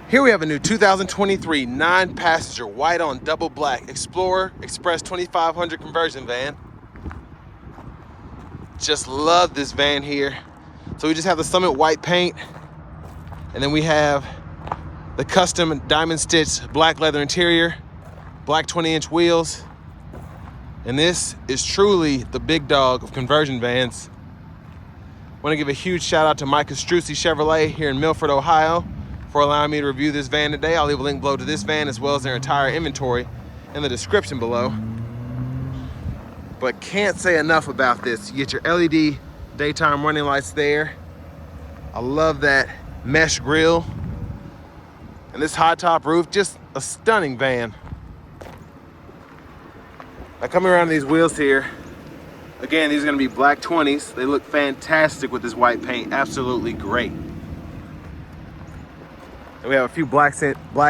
Here we have a new 2023 9-passenger white on double black Explorer Express 2500 conversion van. Just love this van here. So we just have the Summit white paint, and then we have the custom diamond stitched black leather interior, black 20-inch wheels. And this is truly the big dog of conversion vans. I want to give a huge shout out to Mike Castrucci Chevrolet here in Milford, Ohio, for allowing me to review this van today. I'll leave a link below to this van as well as their entire inventory in the description below. But can't say enough about this. You get your LED daytime running lights there. I love that mesh grille. And this high top roof, just a stunning van. Now coming around these wheels here, again, these are gonna be black 20s. They look fantastic with this white paint, absolutely great. And we have a few black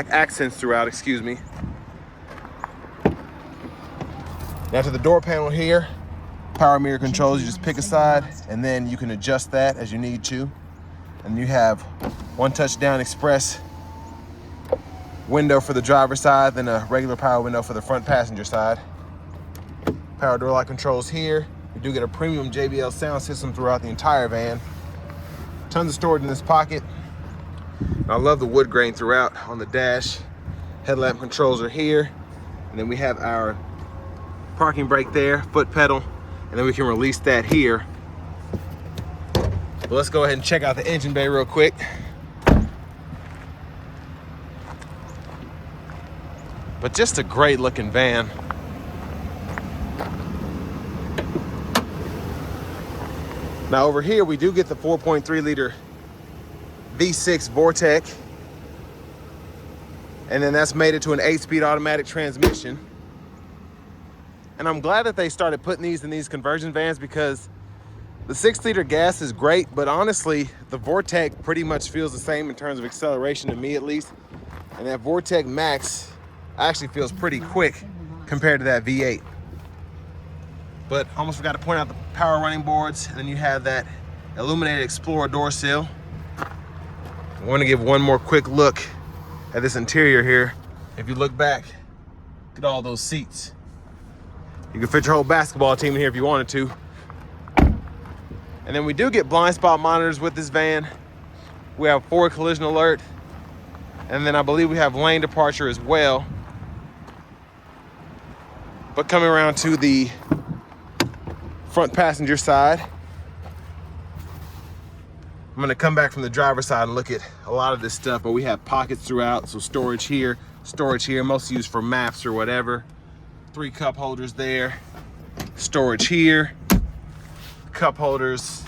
accents throughout, excuse me. Now to the door panel here, power mirror controls, you just pick a side and then you can adjust that as you need to. And you have one touchdown express window for the driver's side, then a regular power window for the front passenger side. Power door lock controls here. You do get a premium JBL sound system throughout the entire van. Tons of storage in this pocket. I love the wood grain throughout on the dash. Headlamp controls are here. And then we have our parking brake there, foot pedal, and then we can release that here. But let's go ahead and check out the engine bay real quick. But just a great looking van. Now over here, we do get the 4.3 liter V6 Vortec, and then that's made it to an 8-speed automatic transmission. And I'm glad that they started putting these in these conversion vans, because the 6-liter gas is great, but honestly, the Vortec pretty much feels the same in terms of acceleration, to me at least. And that Vortec Max actually feels pretty quick compared to that V8. But almost forgot to point out the power running boards, and then you have that illuminated Explorer door sill. I want to give one more quick look at this interior here. If you look back, look at all those seats. You can fit your whole basketball team in here if you wanted to. And then we do get blind spot monitors with this van. We have forward collision alert. And then I believe we have lane departure as well. But coming around to the front passenger side, I'm gonna come back from the driver's side and look at a lot of this stuff, but we have pockets throughout, so storage here, mostly used for maps or whatever. 3 cup holders there, storage here, cup holders.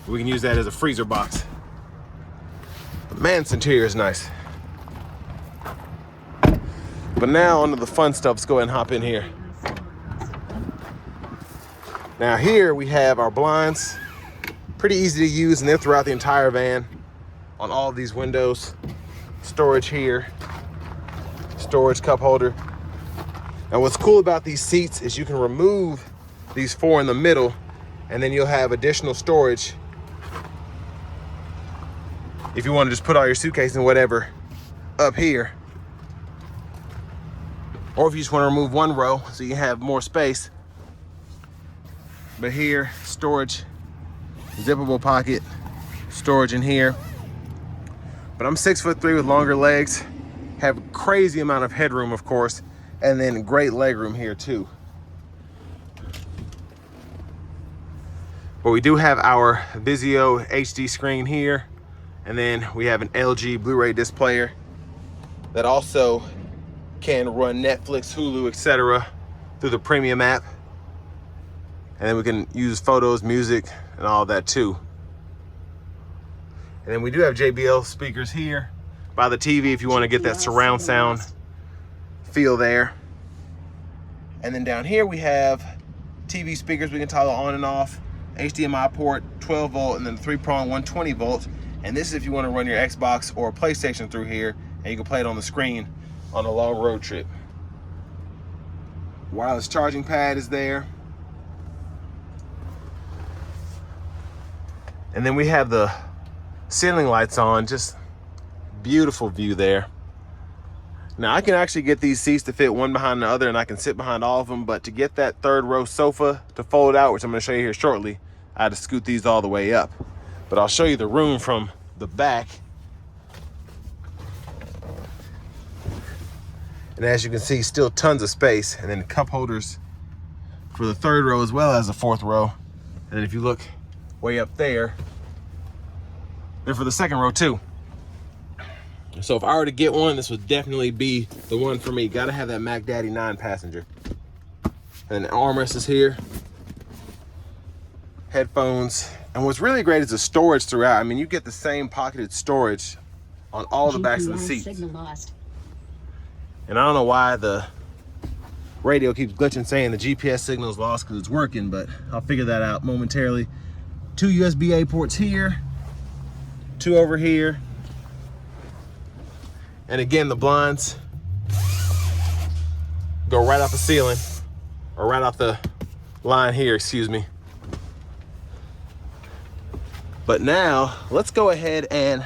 We can use that as a freezer box. But man, this interior is nice. But now onto the fun stuff. Let's go ahead and hop in here. Now here we have our blinds. Pretty easy to use, and they're throughout the entire van on all of these windows. Storage here, storage cup holder. Now what's cool about these seats is you can remove these 4 in the middle, and then you'll have additional storage if you want to just put all your suitcases and whatever up here. Or if you just want to remove 1 row so you have more space. But here, storage, zippable pocket, storage in here. But I'm 6'3" with longer legs, have a crazy amount of headroom, of course, and then great leg room here too. But we do have our Vizio HD screen here, and then we have an LG Blu-ray disc player that also can run Netflix, Hulu, etc. through the premium app. And then we can use photos, music, and all that too. And then we do have JBL speakers here by the TV if you want to get that surround sound feel there. And then down here we have TV speakers we can toggle on and off, HDMI port, 12 volt, and then 3-prong 120 volt. And this is if you want to run your Xbox or PlayStation through here, and you can play it on the screen on a long road trip. Wireless charging pad is there. And then we have the ceiling lights on, just Beautiful view there. Now I can actually get these seats to fit one behind the other, and I can sit behind all of them, but to get that third row sofa to fold out, which I'm gonna show you here shortly, I had to scoot these all the way up. But I'll show you the room from the back. And as you can see, still tons of space, and then cup holders for the third row as well as the fourth row. And then if you look way up there, they're for the second row too. So if I were to get one, this would definitely be the one for me. Gotta have that Mac Daddy 9 passenger. And the armrest is here. Headphones. And what's really great is the storage throughout. I mean, you get the same pocketed storage on all the backs of the seats. And I don't know why the radio keeps glitching saying the GPS signal is lost because it's working, but I'll figure that out momentarily. 2 USB-A ports here, 2 over here. And again, the blinds go right off the ceiling, or right off the line here, excuse me. But now, let's go ahead and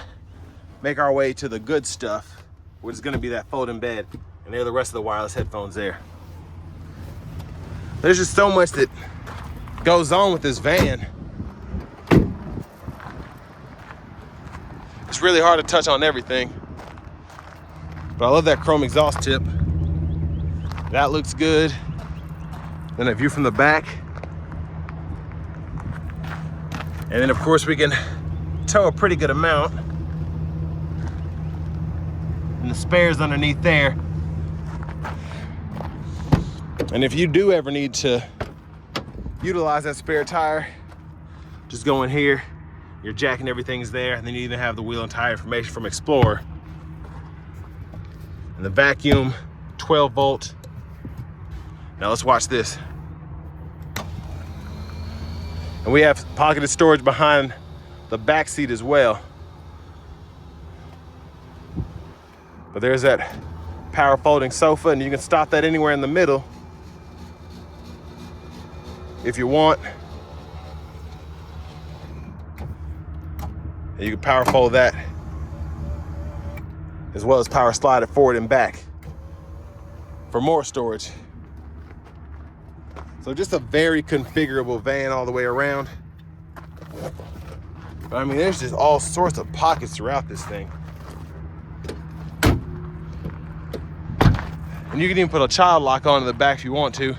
make our way to the good stuff, which is gonna be that folding bed. And there are the rest of the wireless headphones there. There's just so much that goes on with this van. It's really hard to touch on everything. But I love that chrome exhaust tip. That looks good. Then a view from the back. And then of course we can tow a pretty good amount. And the spares underneath there. And if you do ever need to utilize that spare tire, just go in here, your jack and everything's there, and then you even have the wheel and tire information from Explorer. And the vacuum, 12 volt. Now let's watch this. And we have pocketed storage behind the back seat as well. But there's that power folding sofa, and you can stop that anywhere in the middle if you want. And you can power fold that, as well as power slide it forward and back for more storage. So just a very configurable van all the way around. But I mean, there's just all sorts of pockets throughout this thing. And you can even put a child lock onto the back if you want to.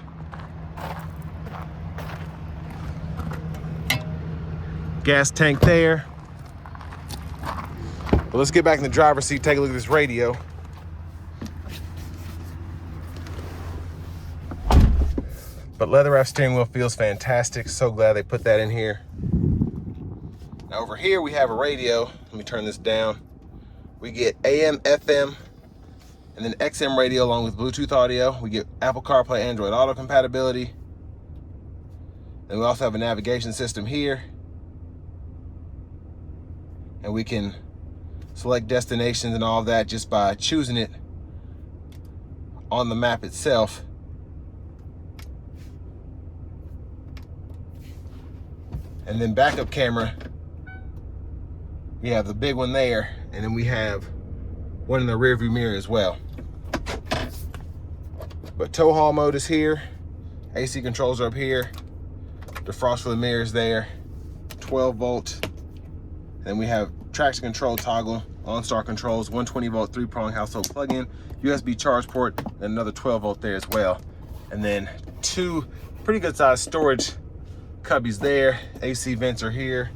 Gas tank there. But let's get back in the driver's seat, take a look at this radio. But leather wrap steering wheel feels fantastic. So glad they put that in here. Now over here we have a radio. Let me turn this down. We get AM, FM, and then XM radio along with Bluetooth audio. We get Apple CarPlay, Android Auto compatibility. And we also have a navigation system here. And we can select destinations and all of that just by choosing it on the map itself. And then backup camera, we have the big one there, and then we have one in the rear view mirror as well. But tow haul mode is here, AC controls are up here, defrost for the mirrors there, 12 volt. Then we have traction control toggle, OnStar controls, 120 volt 3-prong household plug-in, USB charge port, and another 12 volt there as well. And then 2 pretty good sized storage cubbies there. AC vents are here.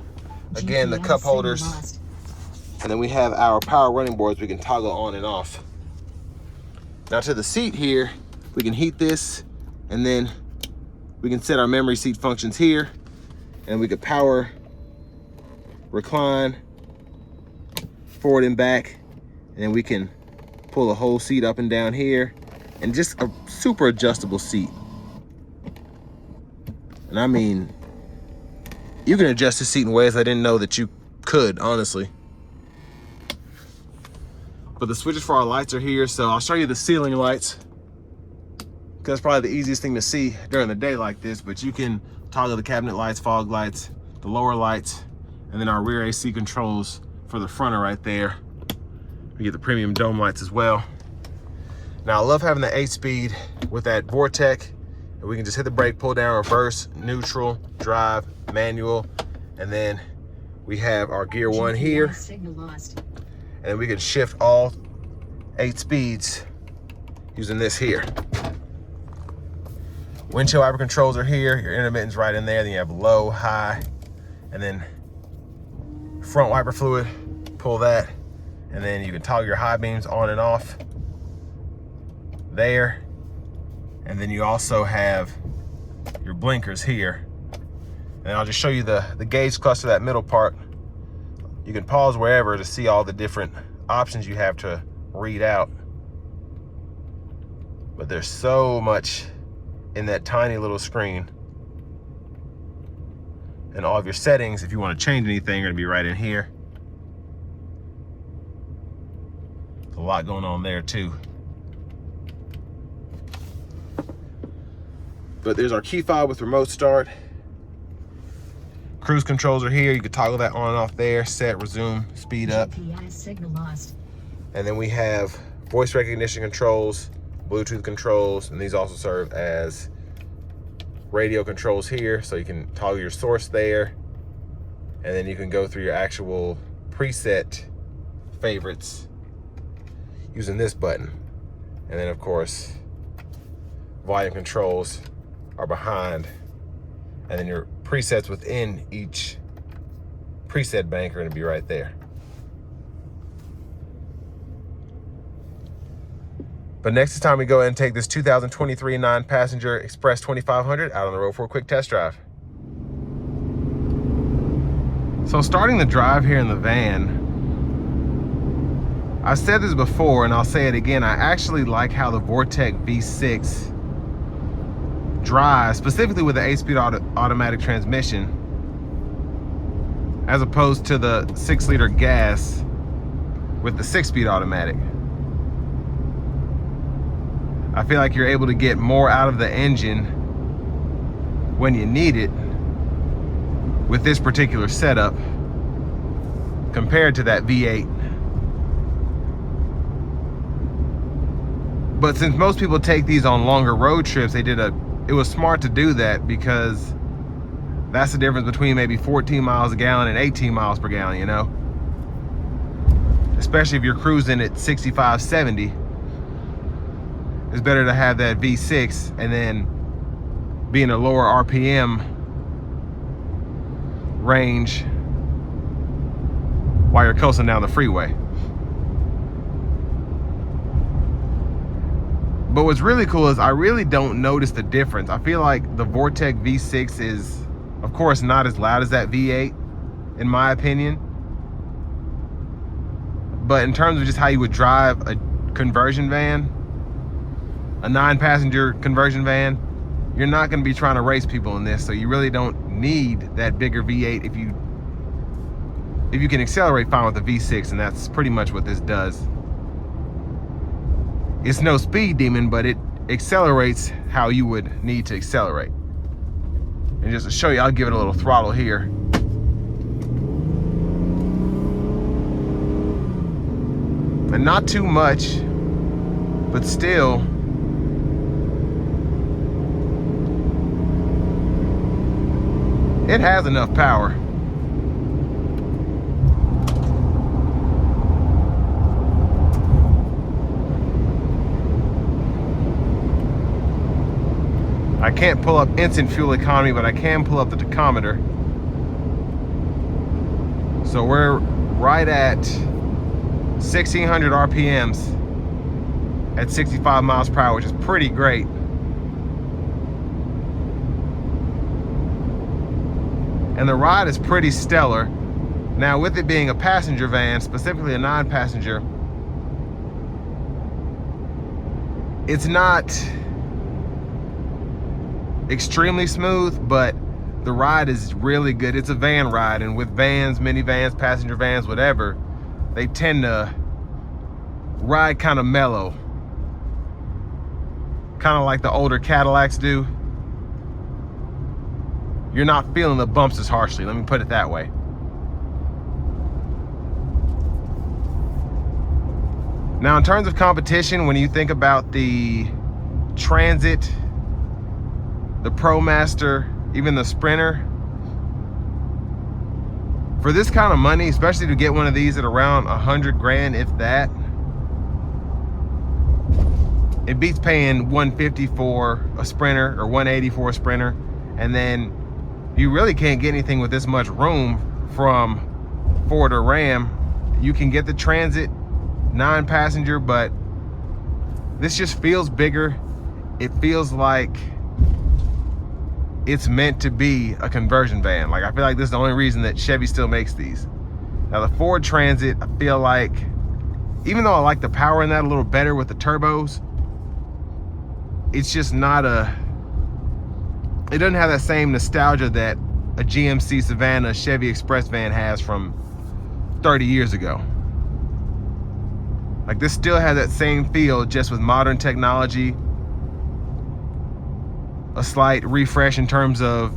Again, the cup holders. And then we have our power running boards we can toggle on and off. Now to the seat here, we can heat this, and then we can set our memory seat functions here, and we could power recline forward and back, and then we can pull the whole seat up and down here, and just a super adjustable seat. And I mean, you can adjust the seat in ways I didn't know that you could, honestly. But the switches for our lights are here, so I'll show you the ceiling lights, because that's probably the easiest thing to see during the day like this. But you can toggle the cabinet lights, fog lights, the lower lights, and then our rear AC controls for the front are right there. We get the premium dome lights as well. Now I love having the 8-speed with that Vortec. And we can just hit the brake, pull down, reverse, neutral, drive, manual, and then we have our gear 1 here. And then we can shift all 8 speeds using this here. Windshield wiper controls are here. Your intermittent's right in there. Then you have low, high, and then front wiper fluid. Pull that, and then you can toggle your high beams on and off there. And then you also have your blinkers here. And I'll just show you the gauge cluster, that middle part. You can pause wherever to see all the different options you have to read out. But there's so much in that tiny little screen. And all of your settings, if you want to change anything, are going to be right in here. There's a lot going on there too. But there's our key fob with remote start. Cruise controls are here. You can toggle that on and off there. Set, resume, speed up. GPS signal lost. And then we have voice recognition controls, Bluetooth controls, and these also serve as radio controls here. So you can toggle your source there. And then you can go through your actual preset favorites using this button. And then of course, volume controls are behind, and then your presets within each preset bank are going to be right there. But next, it's time we go ahead and take this 2023 9-passenger Express 2500 out on the road for a quick test drive. So starting the drive here in the van, I've said this before and I'll say it again, I actually like how the Vortec V6 drive, specifically with the 8-speed automatic transmission, as opposed to the 6-liter gas with the 6-speed automatic. I feel like you're able to get more out of the engine when you need it with this particular setup compared to that V8. But since most people take these on longer road trips, it was smart to do that, because that's the difference between maybe 14 miles a gallon and 18 miles per gallon, you know? Especially if you're cruising at 65, 70. It's better to have that V6 and then be in a lower RPM range while you're coasting down the freeway. But what's really cool is I really don't notice the difference. I feel like the Vortec V6 is, of course, not as loud as that V8, in my opinion. But in terms of just how you would drive a conversion van, a 9-passenger conversion van, you're not going to be trying to race people in this. So you really don't need that bigger V8 if you can accelerate fine with the V6, and that's pretty much what this does. It's no speed demon, but it accelerates how you would need to accelerate. And just to show you, I'll give it a little throttle here. And not too much, but still. It has enough power. I can't pull up instant fuel economy, but I can pull up the tachometer. So we're right at 1,600 RPMs at 65 miles per hour, which is pretty great. And the ride is pretty stellar. Now, with it being a passenger van, specifically a 9-passenger, it's not extremely smooth, but the ride is really good. It's a van ride, and with vans, minivans, passenger vans, whatever, they tend to ride kind of mellow, kind of like the older Cadillacs do. You're not feeling the bumps as harshly, let me put it that way. Now, in terms of competition, when you think about the Transit, the ProMaster, even the Sprinter, for this kind of money, especially to get one of these at around 100 grand, if that, it beats paying 150 for a Sprinter or 180 for a Sprinter. And then you really can't get anything with this much room from Ford or Ram. You can get the Transit 9-passenger, but this just feels bigger. It feels like it's meant to be a conversion van. Like, I feel like this is the only reason that Chevy still makes these. Now, the Ford Transit, I feel like, even though I like the power in that a little better with the turbos, it's just not it doesn't have that same nostalgia that a GMC Savannah Chevy Express van has from 30 years ago. Like, this still has that same feel, just with modern technology, a slight refresh in terms of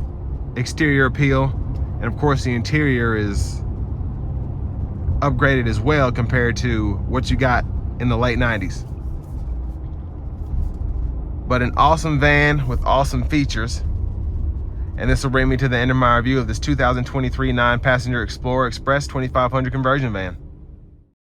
exterior appeal, and of course the interior is upgraded as well compared to what you got in the late 90s. But an awesome van with awesome features. And this will bring me to the end of my review of this 2023 9-passenger Explorer Express 2500 conversion van.